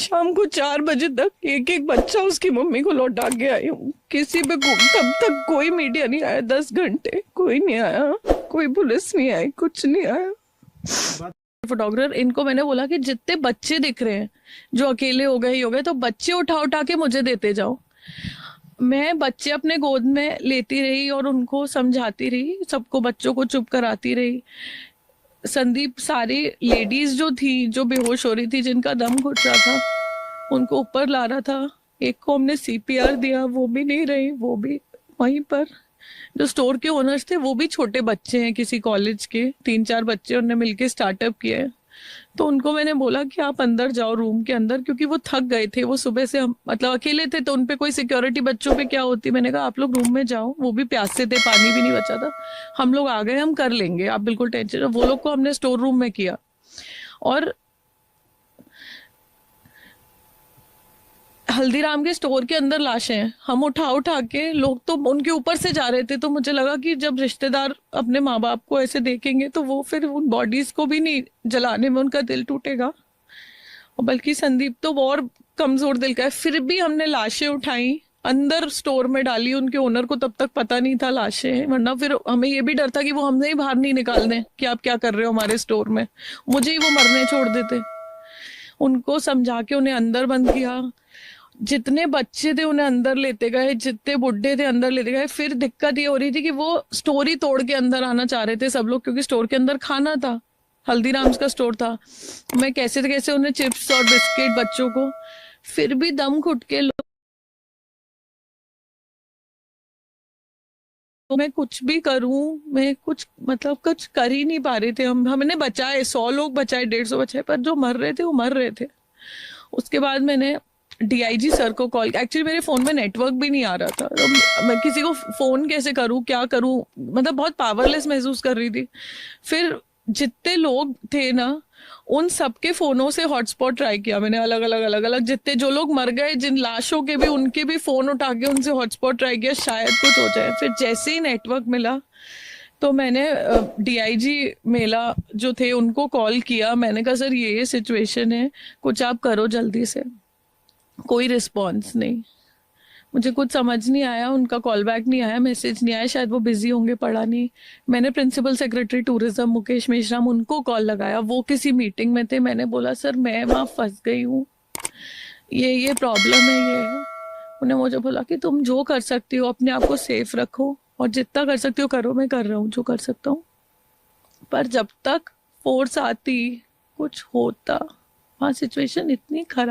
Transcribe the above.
शाम को 4 बजे तक एक एक बच्चा उसकी मम्मी को लौटा के आई हूँ। किसी पे तब तक कोई मीडिया नहीं आया, 10 घंटे कोई नहीं आया, कोई पुलिस नहीं आई, कुछ नहीं आया। फोटोग्राफर इनको मैंने बोला कि जितने बच्चे दिख रहे हैं जो अकेले हो गए तो बच्चे उठा उठा के मुझे देते जाओ। मैं बच्चे अपने गोद में लेती रही और उनको समझाती रही, सबको बच्चों को चुप कराती रही। संदीप सारी लेडीज जो थी, जो बेहोश हो रही थी, जिनका दम घुट रहा था, उनको ऊपर ला रहा था। एक को हमने सीपीआर दिया, वो भी नहीं रही, वो भी वहीं पर। जो स्टोर के ओनर्स थे वो भी छोटे बच्चे हैं, किसी कॉलेज के 3-4 बच्चे, उन्होंने मिलके स्टार्टअप किया है। तो उनको मैंने बोला कि आप अंदर जाओ रूम के अंदर, क्योंकि वो थक गए थे, वो सुबह से मतलब अकेले थे तो उनपे कोई सिक्योरिटी बच्चों पे क्या होती। मैंने कहा आप लोग रूम में जाओ, वो भी प्यासे थे, पानी भी नहीं बचा था, हम लोग आ गए, हम कर लेंगे, आप बिल्कुल टेंशन। वो लोग को हमने स्टोर रूम में किया। और हल्दीराम के स्टोर के अंदर लाशें हैं, हम उठा उठा के, लोग तो उनके ऊपर से जा रहे थे, तो मुझे लगा कि जब रिश्तेदार अपने माँ बाप को ऐसे देखेंगे तो वो फिर उन बॉडीज को भी नहीं जलाने में उनका दिल टूटेगा। और बल्कि संदीप तो और कमजोर दिल का है, फिर भी हमने लाशें उठाई, अंदर स्टोर में डाली। उनके ओनर को तब तक पता नहीं था लाशें हैं, वरना फिर हमें ये भी डर था कि वो हमसे ही बाहर नहीं निकाल दें कि आप क्या कर रहे हो हमारे स्टोर में, मुझे ही वो मरने छोड़ देते। उनको समझा के उन्हें अंदर बंद किया। जितने बच्चे थे उन्हें अंदर लेते गए, जितने बुढ़े थे अंदर लेते गए। फिर दिक्कत ये हो रही थी कि वो स्टोरी तोड़ के अंदर आना चाह रहे थे सब लोग, क्योंकि स्टोर के अंदर खाना था, हल्दीराम्स का स्टोर था। मैं कैसे कैसे उन्हें चिप्स और बिस्किट बच्चों को, फिर भी दम घुट के लोग, तो मैं कुछ भी करूं, मैं कुछ मतलब कुछ कर ही नहीं पा रहे थे। हमने बचाए, 100 लोग बचाए, 150 बचाए, पर जो मर रहे थे वो मर रहे थे। उसके बाद मैंने डीआईजी सर को कॉल, एक्चुअली मेरे फोन में नेटवर्क भी नहीं आ रहा था, तो मैं किसी को फोन कैसे करूं, क्या करूं, मतलब बहुत पावरलेस महसूस कर रही थी। फिर जितने लोग थे ना, उन सबके फोनों से हॉटस्पॉट ट्राई किया मैंने, अलग अलग अलग अलग, जितने जो लोग मर गए, जिन लाशों के भी, उनके भी फोन उठा के उनसे हॉटस्पॉट ट्राई किया, शायद कुछ हो जाए। फिर जैसे ही नेटवर्क मिला तो मैंने डीआईजी मेला जो थे उनको कॉल किया। मैंने कहा सर ये सिचुएशन है, कुछ आप करो जल्दी से। कोई रिस्पॉन्स नहीं, मुझे कुछ समझ नहीं आया, उनका कॉल बैक नहीं आया, मैसेज नहीं आया, शायद वो बिजी होंगे, पढ़ा नहीं। मैंने principal secretary tourism Mukesh Meshram, उनको कॉल लगाया, वो किसी मीटिंग में थे। मैंने बोला सर मैं वहाँ फंस गई हूँ, ये प्रॉब्लम है, ये है। उन्हें मुझे बोला कि तुम जो कर सकती हो अपने आप को सेफ रखो और जितना कर सकती हो करो, मैं कर रहा हूँ जो कर सकता हूँ। पर जब तक फोर्स आती, कुछ होता, वहाँ सिचुएशन इतनी खराब